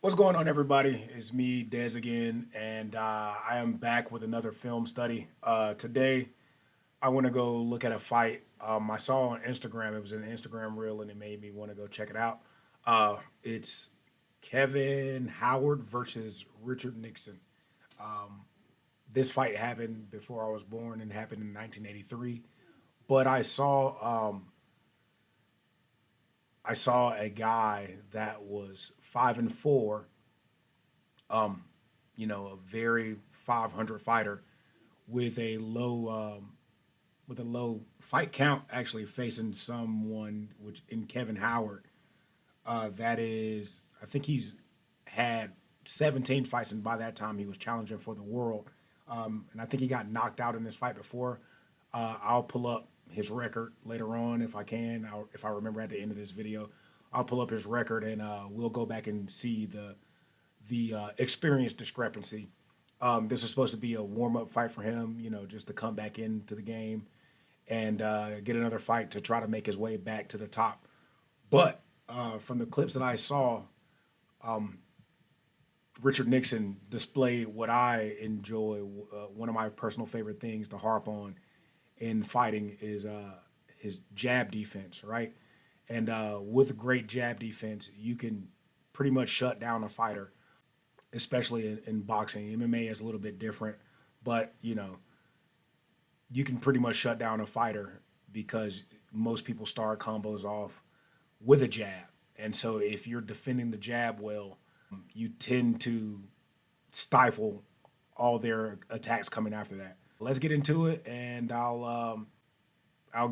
What's going on, everybody? It's me, Dez, again, and I am back with another film study. Today, I want to go look at a fight I saw on Instagram. It was an Instagram reel, and it made me want to go check it out. It's Kevin Howard versus Richard Nixon. This fight happened before I was born and happened in 1983. But I saw a guy that was 5-4, a very 500 fighter with a low fight count, actually facing someone which in Kevin Howard. That is, I think he's had 17 fights, and by that time he was challenging for the world. And I think he got knocked out in this fight before. I'll pull up his record later on if I can. If I remember at the end of this video, I'll pull up his record and we'll go back and see the experience discrepancy. This is supposed to be a warm up fight for him, just to come back into the game and get another fight to try to make his way back to the top. But from the clips that I saw, Richard Nixon displayed what I enjoy. One of my personal favorite things to harp on in fighting is his jab defense, right? And with great jab defense, you can pretty much shut down a fighter, especially in boxing. MMA is a little bit different, but you can pretty much shut down a fighter because most people start combos off with a jab. And so if you're defending the jab well, you tend to stifle all their attacks coming after that. Let's get into it, and I'll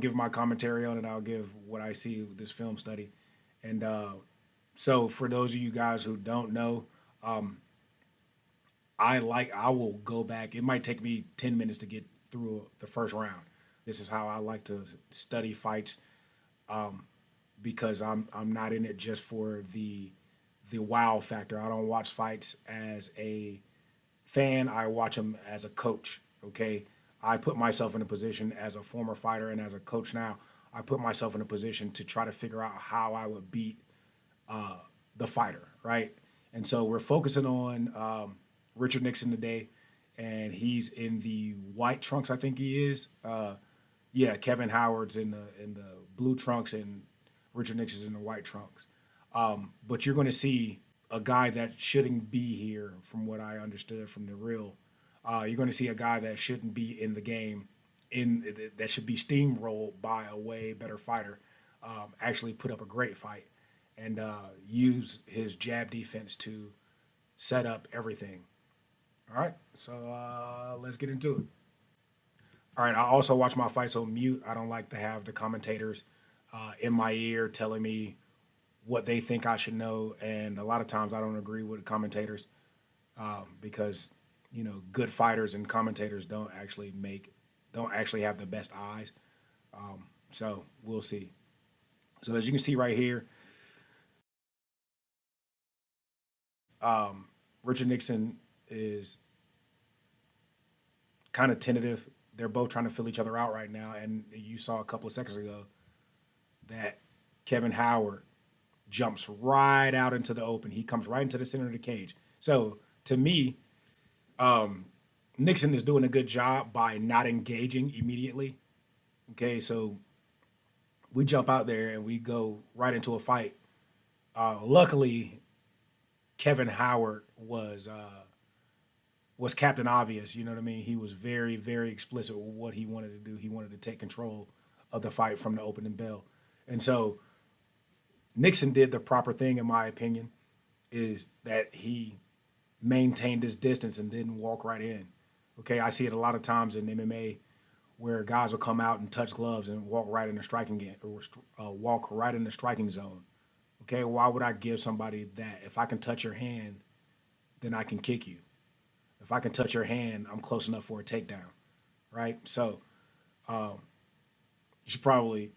give my commentary on it. I'll give what I see with this film study, and so for those of you guys who don't know, I will go back. It might take me 10 minutes to get through the first round. This is how I like to study fights, because I'm not in it just for the wow factor. I don't watch fights as a fan. I watch them as a coach. Okay, I put myself in a position as a former fighter and as a coach now. I put myself in a position to try to figure out how I would beat the fighter, right? And so we're focusing on Richard Nixon today, and he's in the white trunks. I think he is. Yeah, Kevin Howard's in the blue trunks, and Richard Nixon's in the white trunks. But you're going to see a guy that shouldn't be here, from what I understood from the real. You're going to see a guy that shouldn't be in the game, that should be steamrolled by a way better fighter. Actually, put up a great fight and use his jab defense to set up everything. All right, so let's get into it. All right, I also watch my fights on mute. I don't like to have the commentators in my ear telling me what they think I should know, and a lot of times I don't agree with the commentators, because good fighters and commentators don't actually have the best eyes. So we'll see. So as you can see right here, Richard Nixon is kind of tentative. They're both trying to fill each other out right now, and you saw a couple of seconds ago that Kevin Howard jumps right out into the open. He comes right into the center of the cage. So to me, Nixon is doing a good job by not engaging immediately. Okay, so we jump out there and we go right into a fight. Luckily, Kevin Howard was Captain Obvious. You know what I mean? He was very, very explicit with what he wanted to do. He wanted to take control of the fight from the opening bell. And so Nixon did the proper thing, in my opinion, is that he maintained his distance and didn't walk right in. Okay, I see it a lot of times in MMA where guys will come out and touch gloves and walk right in the striking game, or walk right in the striking zone. Okay, why would I give somebody that? If I can touch your hand, then I can kick you. If I can touch your hand, I'm close enough for a takedown, right? So you should probably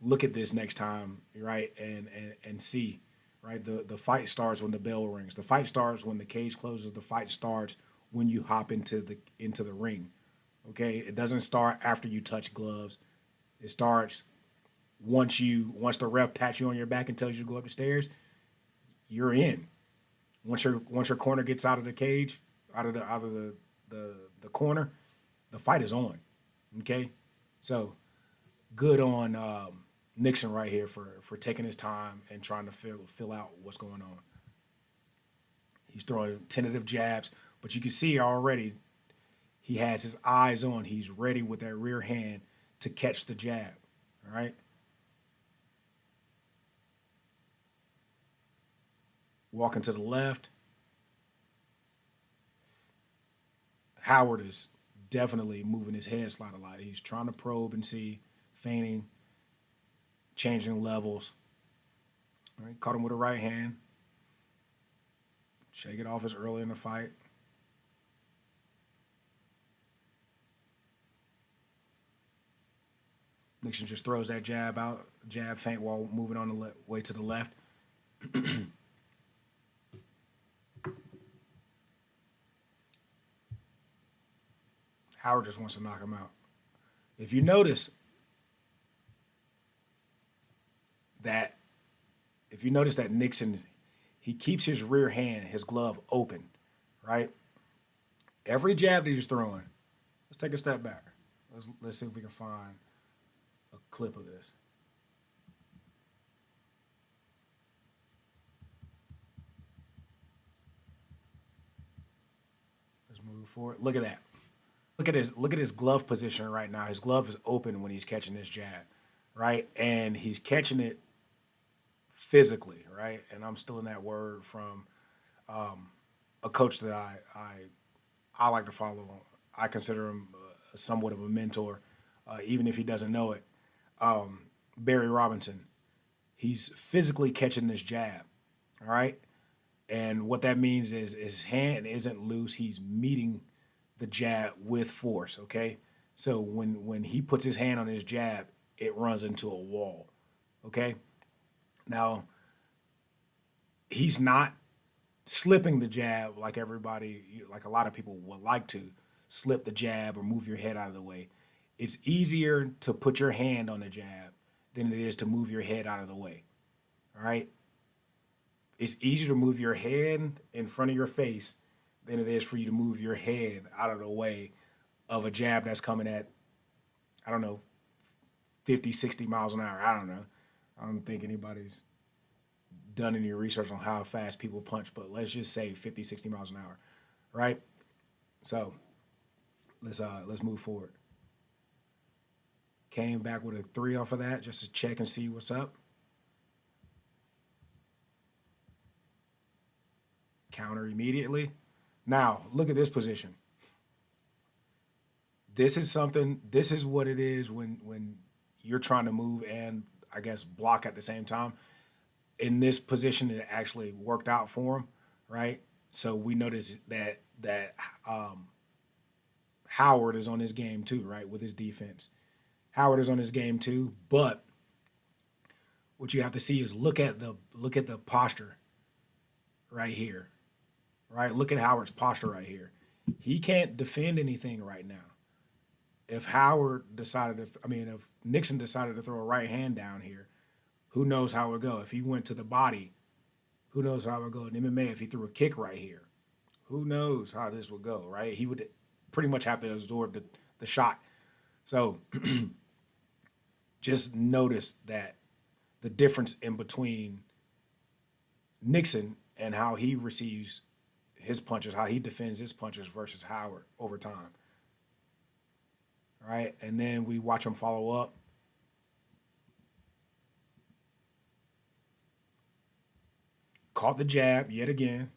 look at this next time, right, and see, right. The fight starts when the bell rings. The fight starts when the cage closes. The fight starts when you hop into the ring. Okay, it doesn't start after you touch gloves. It starts once the ref pats you on your back and tells you to go up the stairs. You're in. Once your corner gets out of the cage, out of the corner, the fight is on. Okay, so good on Nixon right here for taking his time and trying to fill out what's going on. He's throwing tentative jabs, but you can see already he has his eyes on. He's ready with that rear hand to catch the jab. All right. Walking to the left. Howard is definitely moving his head slide a lot. He's trying to probe and see, feigning, changing levels. All right. Caught him with a right hand. Shake it off as early in the fight. Nixon just throws that jab out, jab feint while moving on the way to the left. Howard just wants to knock him out. If you notice that, if you notice that Nixon, he keeps his rear hand, his glove open, right? Every jab that he's throwing. Let's take a step back. Let's see if we can find a clip of this. Let's move forward. Look at that. Look at his glove position right now. His glove is open when he's catching this jab, right? And he's catching it physically, right? And I'm still in that word from a coach that I like to follow. I consider him somewhat of a mentor, even if he doesn't know it. Barry Robinson. He's physically catching this jab, all right? And what that means is his hand isn't loose. He's meeting the jab with force, okay? So when he puts his hand on his jab, it runs into a wall, okay? Now, he's not slipping the jab like like a lot of people would like to slip the jab or move your head out of the way. It's easier to put your hand on the jab than it is to move your head out of the way, all right? It's easier to move your hand in front of your face than it is for you to move your head out of the way of a jab that's coming at, I don't know, 50, 60 miles an hour. I don't know. I don't think anybody's done any research on how fast people punch, but let's just say 50, 60 miles an hour, right? So let's move forward. Came back with a 3 off of that just to check and see what's up. Counter immediately. Now, look at this position. This is what it is when you're trying to move and I guess block at the same time. In this position, it actually worked out for him, right? So we noticed that Howard is on his game too, right, with his defense. Howard is on his game too, but what you have to see is look at the posture right here, right? Look at Howard's posture right here. He can't defend anything right now. If Howard decided to, I mean, if Nixon decided to throw a right hand down here, who knows how it would go? If he went to the body, who knows how it would go in MMA? If he threw a kick right here, who knows how this would go, right? He would pretty much have to absorb the shot. So just notice that the difference in between Nixon and how he receives his punches, how he defends his punches versus Howard over time. Right? And then we watch him follow up. Caught the jab yet again.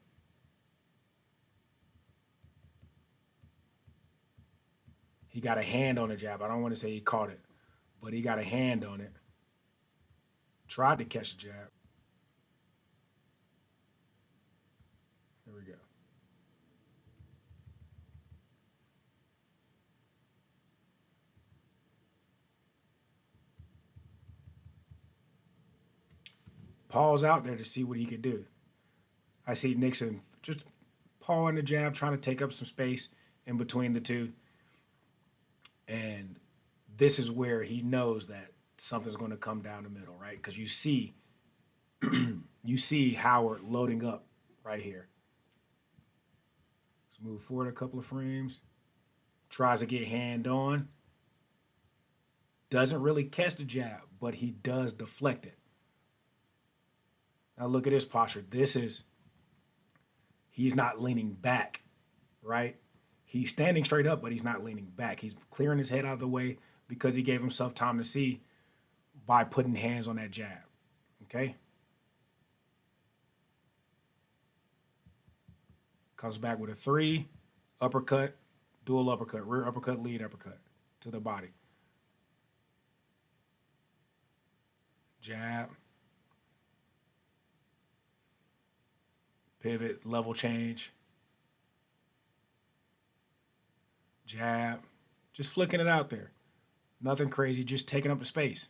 He got a hand on the jab. I don't want to say he caught it, but he got a hand on it. Tried to catch the jab. Here we go. Paul's out there to see what he could do. I see Nixon just pawing the jab, trying to take up some space in between the two. And this is where he knows that something's going to come down the middle, right? Because you see Howard loading up right here. Move forward a couple of frames. Tries to get hand on. Doesn't really catch the jab, but he does deflect it. Now look at his posture. He's not leaning back, right? He's standing straight up, but he's not leaning back. He's clearing his head out of the way because he gave himself time to see by putting hands on that jab. Okay? Comes back with a 3, uppercut, dual uppercut, rear uppercut, lead uppercut to the body. Jab. Pivot, level change. Jab. Just flicking it out there. Nothing crazy, just taking up the space.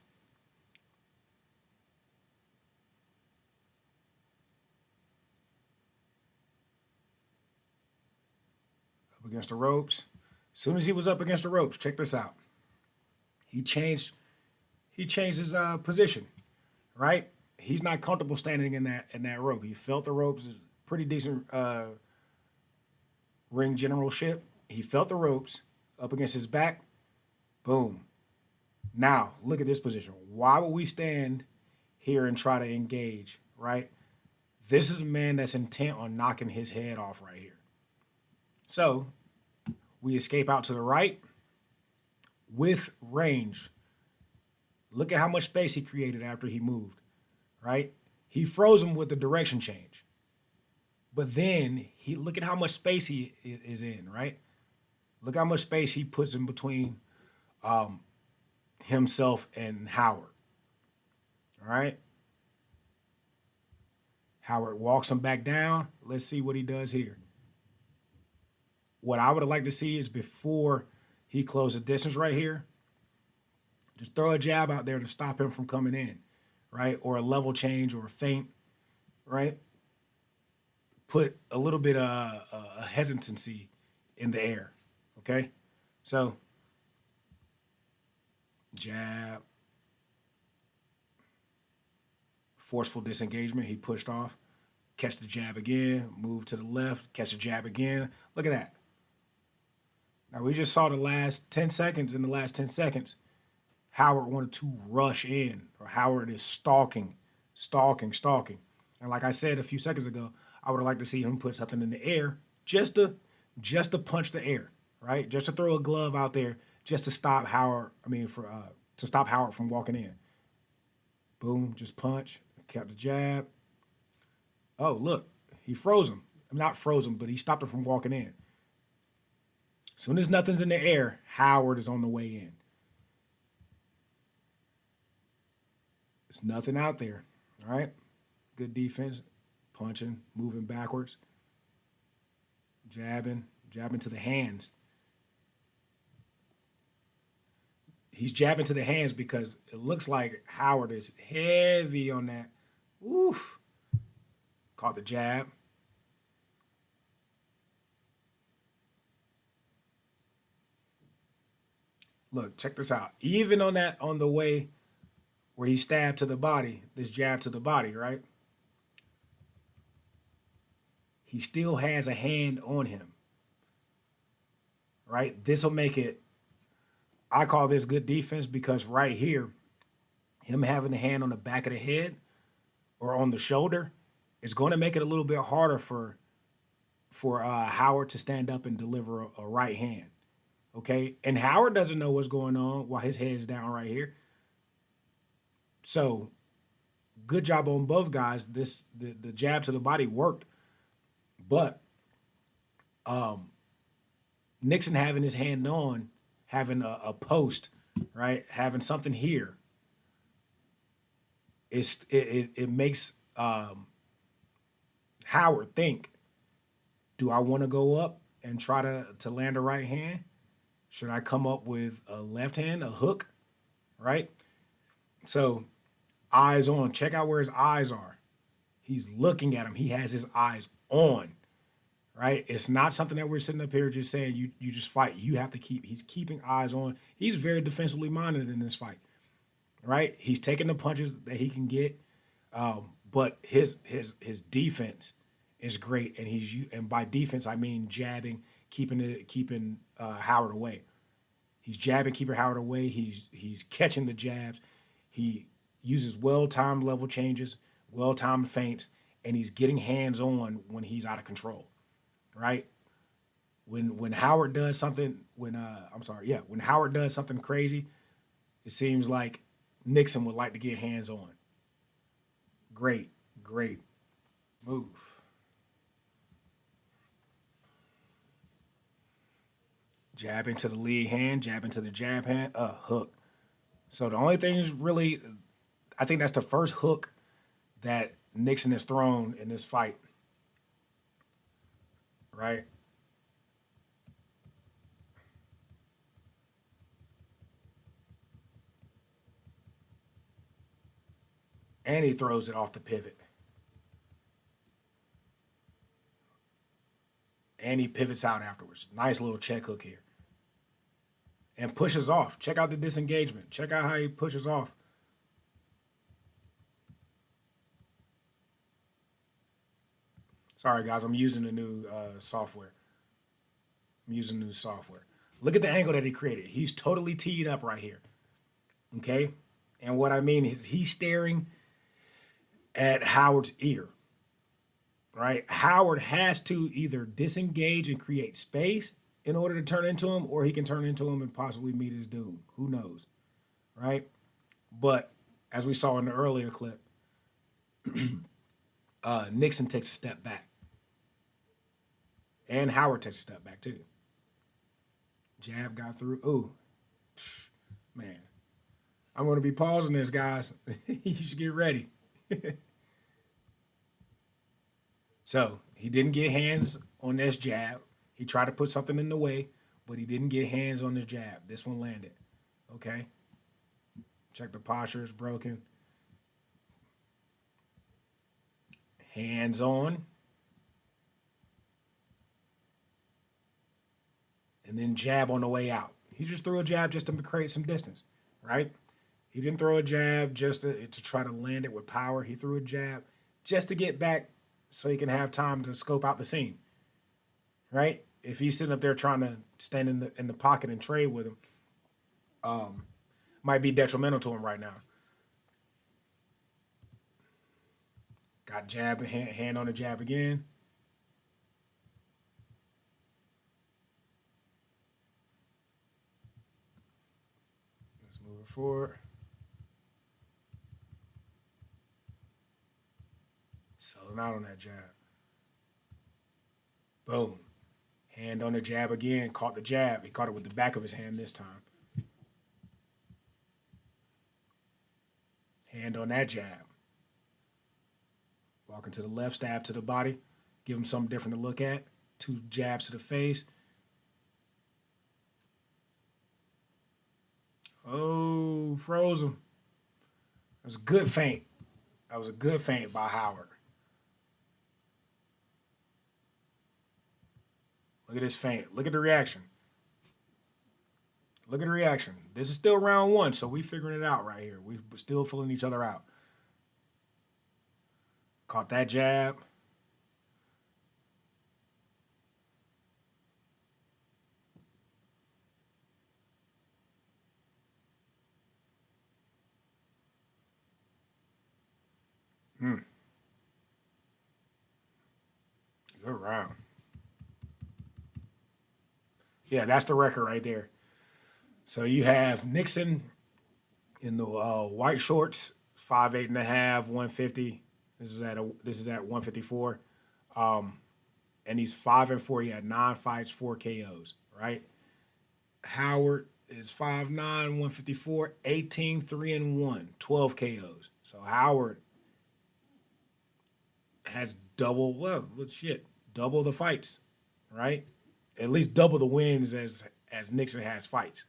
Up against the ropes. As soon as he was up against the ropes, check this out. He changed his position, right? He's not comfortable standing in that rope. He felt the ropes, pretty decent ring generalship. He felt the ropes up against his back. Boom. Now, look at this position. Why would we stand here and try to engage, right? This is a man that's intent on knocking his head off right here. So, we escape out to the right with range. Look at how much space he created after he moved, right? He froze him with the direction change. But then, look at how much space he is in, right? Look how much space he puts in between himself and Howard. All right? Howard walks him back down. Let's see what he does here. What I would have liked to see is before he closed the distance right here, just throw a jab out there to stop him from coming in, right? Or a level change or a feint, right? Put a little bit of a hesitancy in the air, okay? So, jab. Forceful disengagement, he pushed off. Catch the jab again, move to the left, catch the jab again. Look at that. Now, we just saw the last 10 seconds. In the last 10 seconds, Howard wanted to rush in, or Howard is stalking. And like I said a few seconds ago, I would like to see him put something in the air just to punch the air, right? Just to throw a glove out there just to stop Howard, to stop Howard from walking in. Boom, just punch, kept the jab. Oh, look, he froze him. Not froze him, but he stopped him from walking in. As soon as nothing's in the air, Howard is on the way in. There's nothing out there, all right? Good defense, punching, moving backwards, jabbing to the hands. He's jabbing to the hands because it looks like Howard is heavy on that. Oof. Caught the jab. Look, check this out. Even on the way where he stabbed to the body, this jab to the body, right? He still has a hand on him, right? This will make it, I call this good defense because right here, him having a hand on the back of the head or on the shoulder is going to make it a little bit harder for Howard to stand up and deliver a right hand. Okay, and Howard doesn't know what's going on while his head's down right here. So, good job on both guys. The jab to the body worked, but Nixon having his hand on, having a post, right, having something here, it makes Howard think, do I want to go up and try to land a right hand? Should I come up with a left hand, a hook, right? So, eyes on. Check out where his eyes are. He's looking at him. He has his eyes on, right? It's not something that we're sitting up here just saying you just fight. You have to he's keeping eyes on. He's very defensively minded in this fight, right? He's taking the punches that he can get, but his defense is great, and and by defense I mean jabbing, keeping Howard away. He's jabbing, keeping Howard away. He's catching the jabs. He uses well timed level changes, well timed feints, and he's getting hands on when he's out of control. Right? When Howard does something, when Howard does something crazy, it seems like Nixon would like to get hands on. Great, great move. Jab into the lead hand, jab into the jab hand, hook. So the only thing is really, I think that's the first hook that Nixon has thrown in this fight, right? And he throws it off the pivot. And he pivots out afterwards. Nice little check hook here. And pushes off. Check out the disengagement. Check out how he pushes off. Sorry, guys, I'm using the new software. I'm using new software. Look at the angle that he created. He's totally teed up right here. Okay? And what I mean is he's staring at Howard's ear. Right? Howard has to either disengage and create space in order to turn into him, or he can turn into him and possibly meet his doom. Who knows? Right? But as we saw in the earlier clip, Nixon takes a step back. And Howard takes a step back too. Jab got through. Ooh, man. I'm going to be pausing this, guys. You should get ready. So he didn't get hands on this jab. He tried to put something in the way, but he didn't get hands on the jab. This one landed. Okay. Check the posture is broken. Hands on. And then jab on the way out. He just threw a jab just to create some distance, right? He didn't throw a jab just to try to land it with power. He threw a jab just to get back so he can have time to scope out the scene, right? If he's sitting up there trying to stand in the pocket and trade with him, might be detrimental to him right now. Got jab, hand on the jab again. Let's move it forward. Selling out on that jab. Boom. Hand on the jab again. Caught the jab. He caught it with the back of his hand this time. Hand on that jab. Walking to the left, stab to the body. Give him something different to look at. 2 jabs to the face. Oh, froze him. That was a good feint. That was a good feint by Howard. Look at this feint. Look at the reaction. Look at the reaction. This is still round 1, so we figuring it out right here. We're still filling each other out. Caught that jab. Good round. Yeah, that's the record right there. So you have Nixon in the white shorts, 5'8.5", 150. This is at 154. And he's 5-4. He had 9 fights, 4 KOs. Right. Howard is 5'9", 154, 18, 3-1, 12 KOs. So Howard has double the fights, right? At least double the wins as Nixon has fights.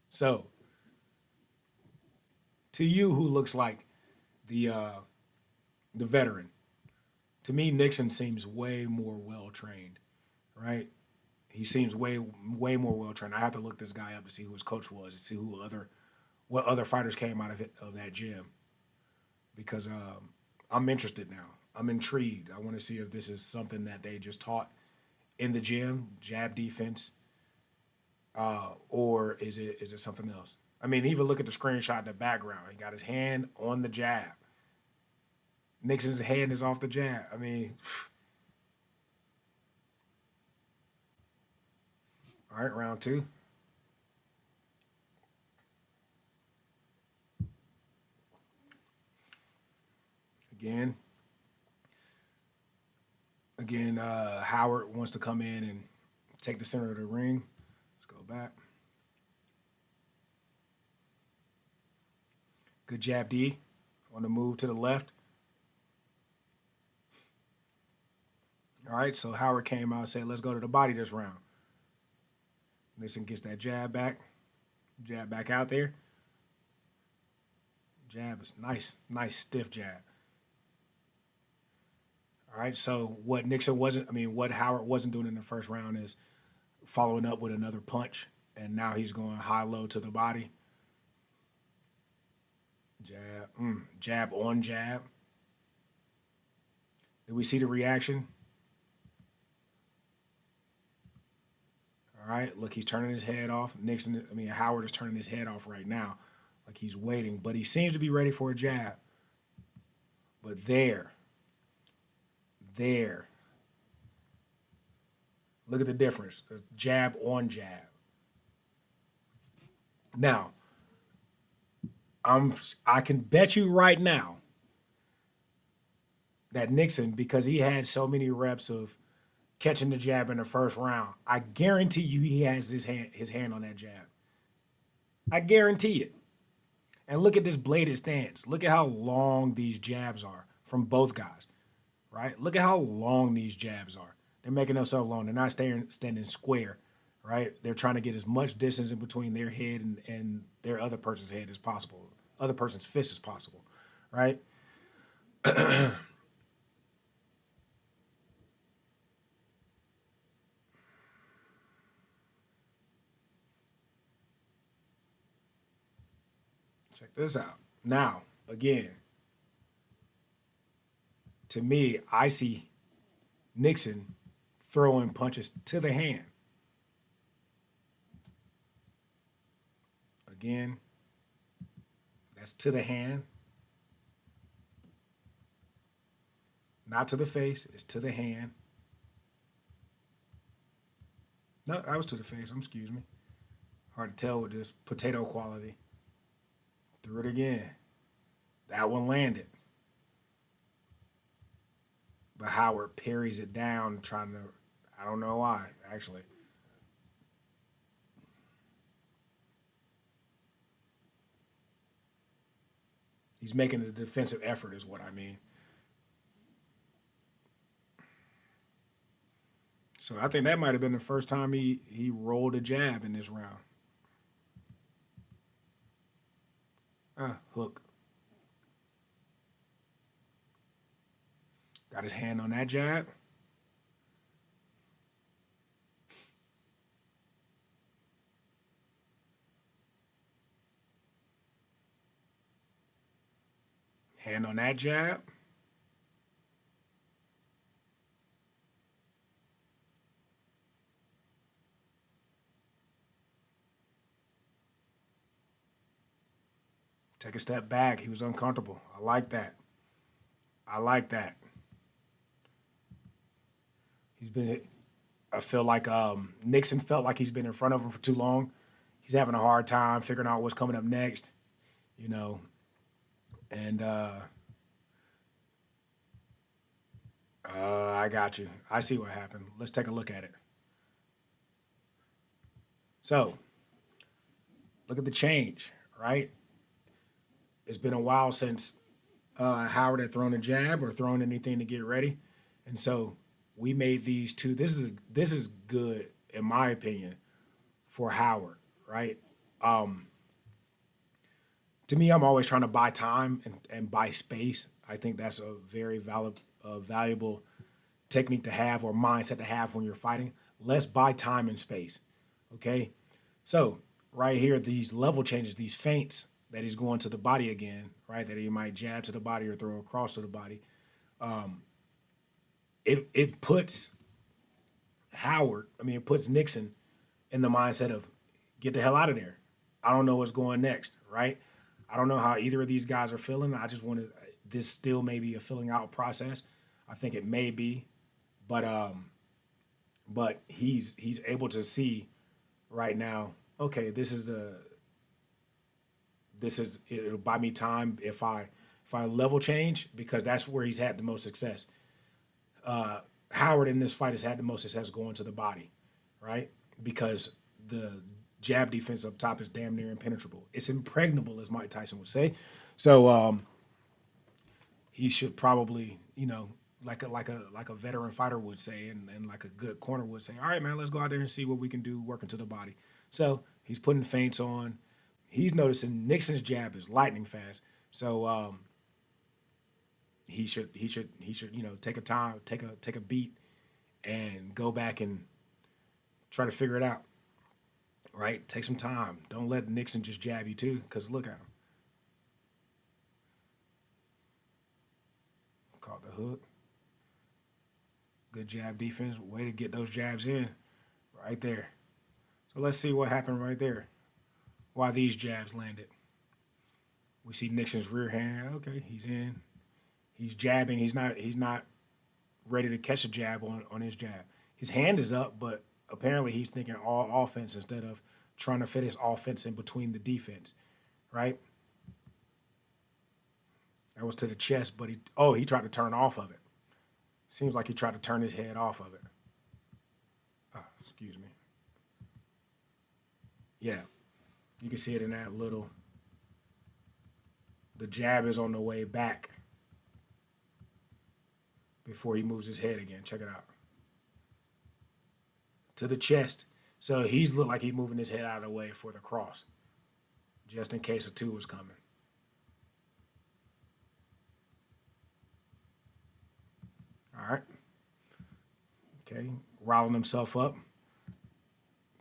So, to you, who looks like the veteran, to me, Nixon seems way more well trained, right? He seems way more well trained. I have to look this guy up to see who his coach was, to see what other fighters came out of that gym, because I'm interested now. I'm intrigued. I want to see if this is something that they just taught in the gym, jab defense, or is it something else? I mean, even look at the screenshot in the background. He got his hand on the jab. Nixon's hand is off the jab. I mean, all right, round two. Again, Howard wants to come in and take the center of the ring. Let's go back. Good jab D on the move to the left. All right, so Howard came out and said, let's go to the body this round. Nixon gets that jab back out there. Jab is nice stiff jab. All right, so what Howard wasn't doing in the first round is following up with another punch, and now he's going high-low to the body. Jab on jab. Did we see the reaction? All right, look, he's turning his head off. Howard is turning his head off right now, like he's waiting, but he seems to be ready for a jab. But there. Look at the difference. The jab on jab. Now, I can bet you right now that Nixon, because he had so many reps of catching the jab in the first round, I guarantee you he has his hand on that jab. I guarantee it. And look at this bladed stance. Look at how long these jabs are from both guys, right? Look at how long these jabs are. They're making themselves long. They're not standing square, right? They're trying to get as much distance in between their head and their other person's head as possible, other person's fist as possible, right? Check this out. Now, again, to me, I see Nixon throwing punches to the hand. Again, that's to the hand. Not to the face, it's to the hand. No, that was to the face, excuse me. Hard to tell with this potato quality. Threw it again. That one landed. But Howard parries it down, trying to, I don't know why, actually. He's making a defensive effort, is what I mean. So I think that might have been the first time he rolled a jab in this round. Hook. Got his hand on that jab. Hand on that jab. Take a step back. He was uncomfortable. I like that. I like that. I feel like Nixon felt like he's been in front of him for too long. He's having a hard time figuring out what's coming up next, you know. And I got you. I see what happened. Let's take a look at it. So, look at the change, right? It's been a while since Howard had thrown a jab or thrown anything to get ready, and so we made these two. This is good in my opinion for Howard, right? To me, I'm always trying to buy time and buy space. I think that's a very valuable technique to have or mindset to have when you're fighting. Let's buy time and space, okay? So right here, these level changes, these feints that he's going to the body again, right? That he might jab to the body or throw across to the body. it puts it puts Nixon in the mindset of get the hell out of there. I don't know what's going next, right? I don't know how either of these guys are feeling. I just want to. This still may be a filling out process. I think it may be, but he's able to see right now. Okay, it'll buy me time if I level change because that's where he's had the most success. Howard in this fight has had the most success going to the body, right? Because the jab defense up top is damn near impenetrable. It's impregnable, as Mike Tyson would say. So he should probably, like a veteran fighter would say, and like a good corner would say, all right, man, let's go out there and see what we can do working to the body. So he's putting feints on. He's noticing Nixon's jab is lightning fast. So he should take a time, take a beat, and go back and try to figure it out. Right, take some time. Don't let Nixon just jab you too, because look at him. Caught the hook. Good jab defense. Way to get those jabs in, right there. So let's see what happened right there. Why these jabs landed. We see Nixon's rear hand. Okay, he's in. He's jabbing. He's not ready to catch a jab on his jab. His hand is up, but apparently he's thinking all offense instead of trying to fit his offense in between the defense, right? That was to the chest, but he tried to turn off of it. Seems like he tried to turn his head off of it. Oh, excuse me. Yeah, you can see it in that little. The jab is on the way back before he moves his head again. Check it out. To the chest. So he's looked like he's moving his head out of the way for the cross, just in case a two was coming. All right. Okay. Riling himself up.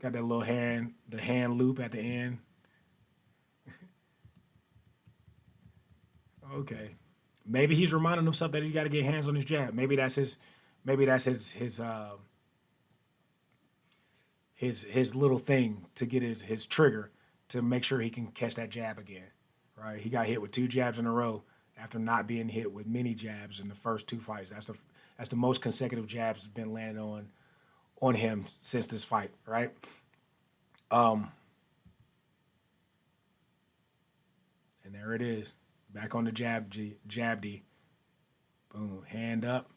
Got that little the hand loop at the end. Okay. Maybe he's reminding himself that he's got to get hands on his jab. Maybe that's his little thing to get his trigger to make sure he can catch that jab again. Right? He got hit with 2 jabs in a row after not being hit with many jabs in the first 2 fights. That's the most consecutive jabs that's been landed on him since this fight, right? And there it is. Back on the jab D. Boom. Hand up.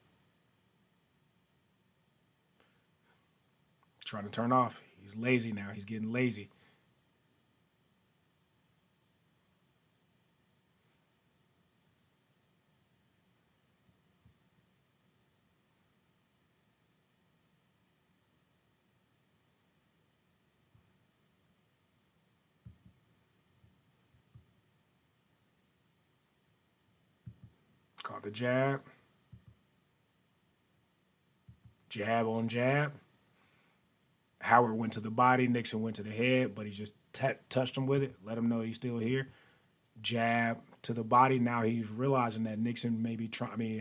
Trying to turn off. He's lazy now. He's getting lazy. Caught the jab. Jab on jab. Howard went to the body. Nixon went to the head, but he just touched him with it. Let him know he's still here. Jab to the body. Now he's realizing that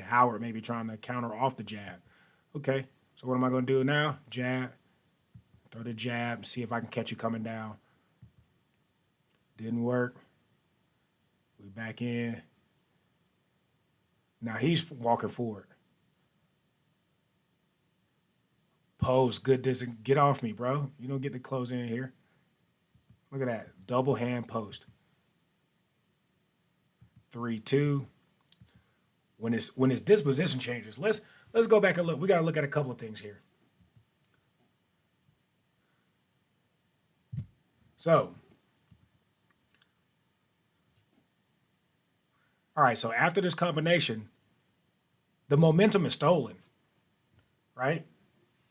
Howard may be trying to counter off the jab. Okay, so what am I going to do now? Jab. Throw the jab. See if I can catch you coming down. Didn't work. We back in. Now he's walking forward. Pose, good distance. Get off me, bro. You don't get to close in here. Look at that. Double hand post. 3-2. When his disposition changes, let's go back and look. We gotta look at a couple of things here. So, all right, so after this combination, the momentum is stolen, right?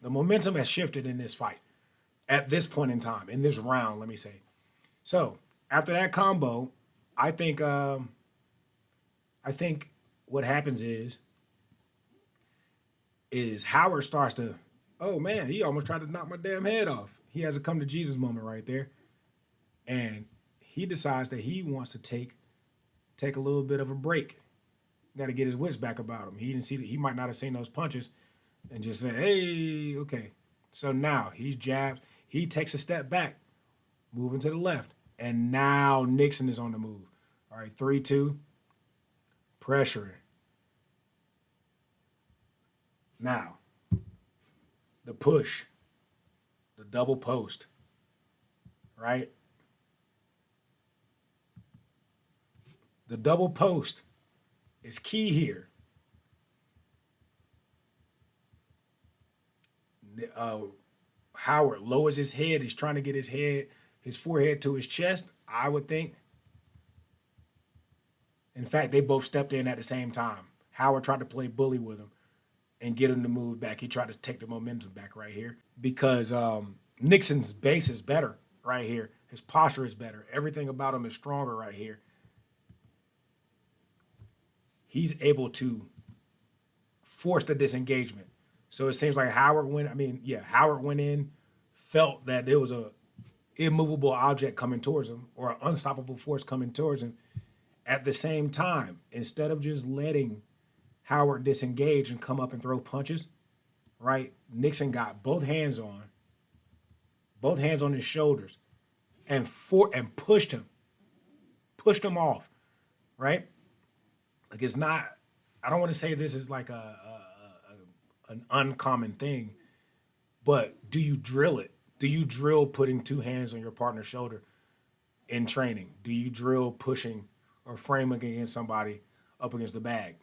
The momentum has shifted in this fight at this point in time, in this round, let me say. So after that combo, I think what happens is Howard starts to, oh man, he almost tried to knock my damn head off. He has a come to Jesus moment right there. And he decides that he wants to take a little bit of a break. Got to get his wits back about him. He didn't see that he might not have seen those punches, and just say, hey, okay. So now he's jabbed. He takes a step back, moving to the left. And now Nixon is on the move. All right, 3-2, pressure. Now, the push, the double post, right? The double post is key here. Uh, Howard lowers his head. He's trying to get his forehead to his chest, I would think. In fact, they both stepped in at the same time. Howard tried to play bully with him and get him to move back. He tried to take the momentum back right here because Nixon's base is better right here. His posture is better. Everything about him is stronger right here. He's able to force the disengagement. So it seems like Howard went. I mean, yeah, Howard went in, felt that there was a immovable object coming towards him or an unstoppable force coming towards him. At the same time, instead of just letting Howard disengage and come up and throw punches, right? Nixon got both hands on his shoulders, and pushed him off, right? Like it's not. I don't want to say this is like an uncommon thing, but do you drill it? Do you drill putting two hands on your partner's shoulder in training? Do you drill pushing or framing against somebody up against the bag?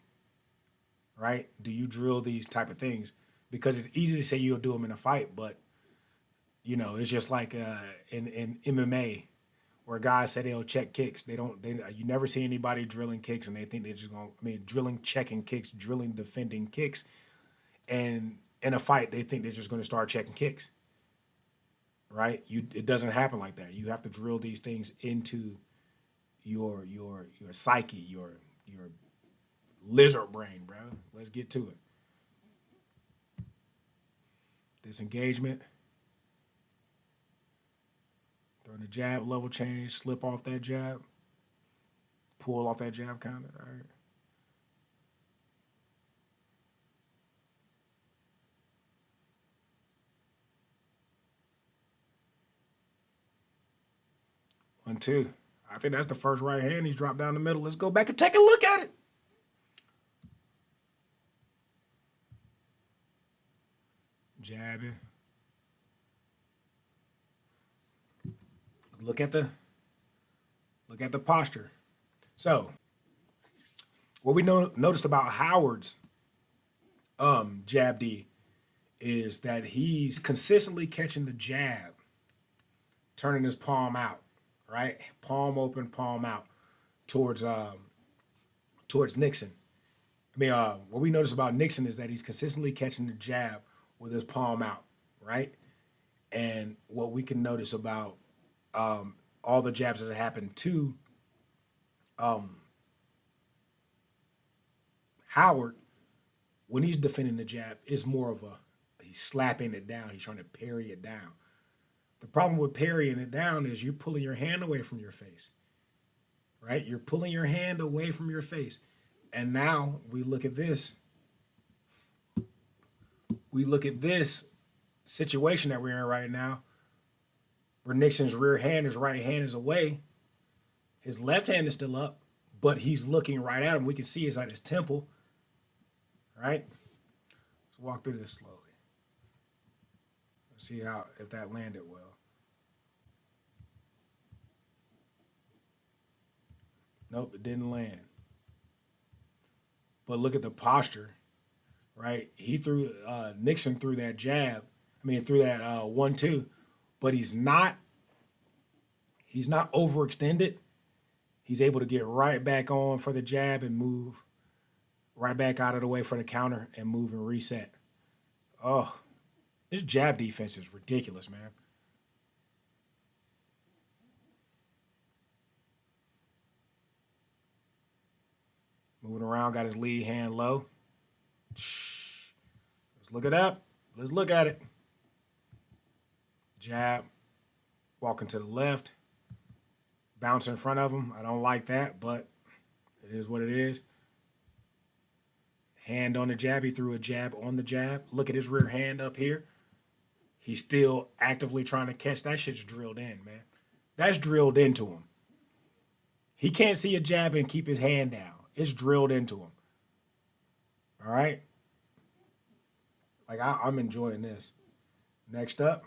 Right? Do you drill these type of things? Because it's easy to say you'll do them in a fight, but it's just like in MMA where guys say they'll check kicks. They don't. You never see anybody drilling kicks, and they think they're just going. I mean, drilling checking kicks, drilling defending kicks, and in a fight they think they're just going to start checking kicks. Right? It doesn't happen like that. You have to drill these things into your psyche, your lizard brain, bro. Let's get to it. Disengagement. Throwing the jab, level change, slip off that jab, pull off that jab kind of. All right. One, two. I think that's the first right hand he's dropped down the middle. Let's go back and take a look at it. Jabbing. Look at the posture. So, what we noticed about Howard's jab D is that he's consistently catching the jab, turning his palm out, right? Palm open, palm out towards Nixon. I mean, what we notice about Nixon is that he's consistently catching the jab with his palm out, right? And what we can notice about all the jabs that have happened to Howard when he's defending the jab is more of he's slapping it down. He's trying to parry it down. The problem with parrying it down is you're pulling your hand away from your face, right? You're pulling your hand away from your face. And now we look at this. We look at this situation that we're in right now, where Nixon's rear hand, his right hand is away. His left hand is still up, but he's looking right at him. We can see it's at his temple, right? Let's walk through this slowly. Let's see if that landed well. Nope, it didn't land. But look at the posture, right? Nixon threw that jab. I mean, threw that 1-2, but he's not overextended. He's able to get right back on for the jab and move right back out of the way for the counter and move and reset. Oh, this jab defense is ridiculous, man. Moving around, got his lead hand low. Let's look it up. Let's look at it. Jab, walking to the left, bounce in front of him. I don't like that, but it is what it is. Hand on the jab. He threw a jab on the jab. Look at his rear hand up here. He's still actively trying to catch. That shit's drilled in, man. That's drilled into him. He can't see a jab and keep his hand down. It's drilled into him. All right? Like, I'm enjoying this. Next up.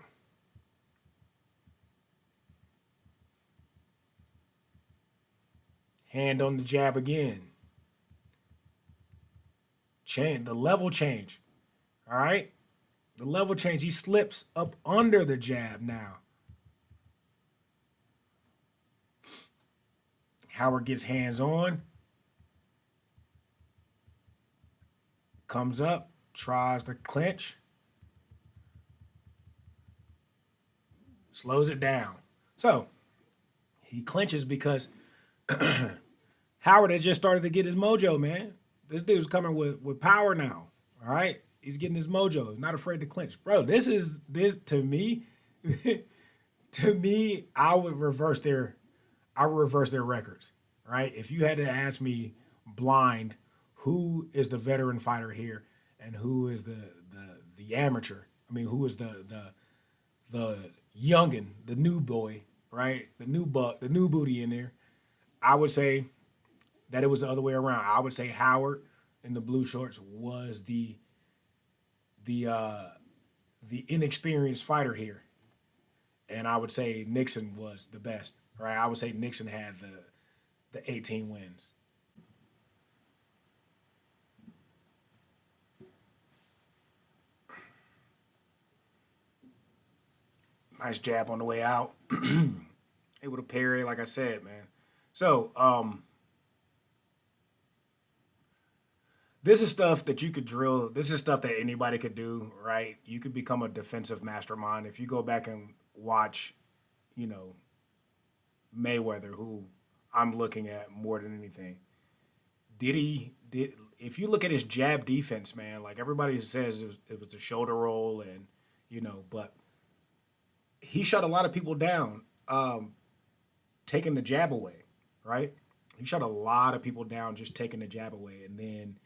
Hand on the jab again. The level change. All right? The level change. He slips up under the jab now. Howard gets hands on. Comes up. Tries to clinch. Slows it down. So, he clinches because Howard had just started to get his mojo, man. This dude's coming with power now. All right? He's getting his mojo. He's not afraid to clinch. Bro, this to me, to me, I would reverse their records. Right? If you had to ask me blind who is the veteran fighter here and who is the amateur, I mean, who is the youngin, the new boy, right? The new buck, the new booty in there, I would say that it was the other way around. I would say Howard in the blue shorts was the inexperienced fighter here. And I would say Nixon was the best, right? I would say Nixon had the 18 wins. Nice jab on the way out. Able to parry, like I said, man. So, this is stuff that you could drill. This is stuff that anybody could do, right? You could become a defensive mastermind. If you go back and watch, you know, Mayweather, who I'm looking at more than anything. If you look at his jab defense, man, like everybody says it was a shoulder roll and, but he shut a lot of people down, taking the jab away, right? He shut a lot of people down just taking the jab away and then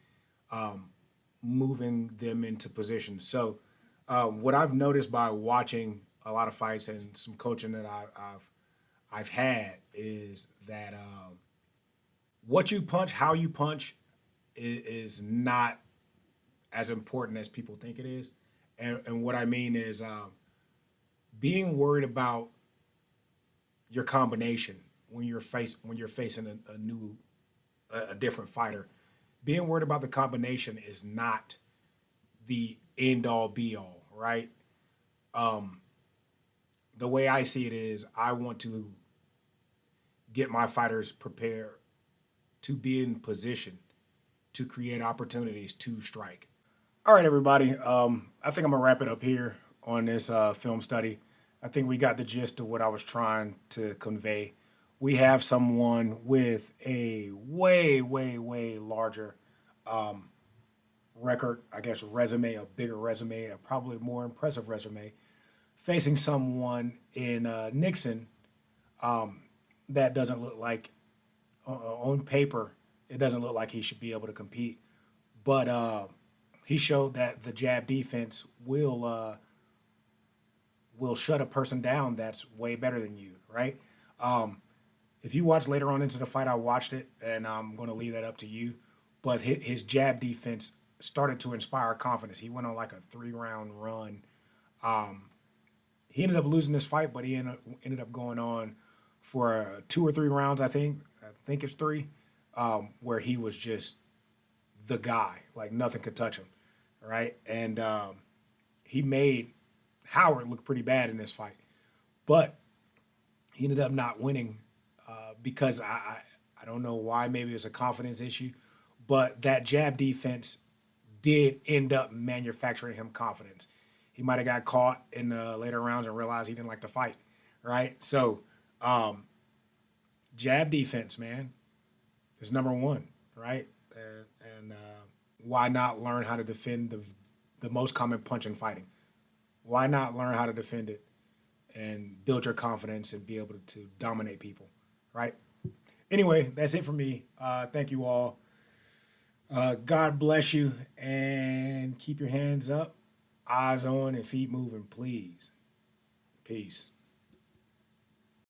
moving them into position. So what I've noticed by watching a lot of fights and some coaching that I've had is that what you punch, how you punch, is not as important as people think it is. And what I mean is being worried about your combination when you're facing a different fighter. Being worried about the combination is not the end all be all, right? The way I see it is I want to get my fighters prepared to be in position to create opportunities to strike. All right, everybody. I think I'm gonna wrap it up here on this film study. I think we got the gist of what I was trying to convey. We have someone with a way, way, way larger record, I guess, resume, a bigger resume, a probably more impressive resume, facing someone in Nixon that doesn't look like, on paper, it doesn't look like he should be able to compete. But he showed that the jab defense will shut a person down that's way better than you, right? If you watch later on into the fight, I watched it, and I'm going to leave that up to you. But his jab defense started to inspire confidence. He went on like a 3-round run. He ended up losing this fight, but he ended up going on for 2 or 3 rounds, I think. I think it's 3, where he was just the guy. Like nothing could touch him, right? And he made Howard look pretty bad in this fight. But he ended up not winning because I don't know why. Maybe it's a confidence issue. But that jab defense did end up manufacturing him confidence. He might have got caught in the later rounds and realized he didn't like to fight, right? So jab defense, man, is number one, right? And why not learn how to defend the most common punch in fighting? Why not learn how to defend it and build your confidence and be able to dominate people, right? Anyway, that's it for me. Thank you all. God bless you and keep your hands up, eyes on, and feet moving, please. Peace.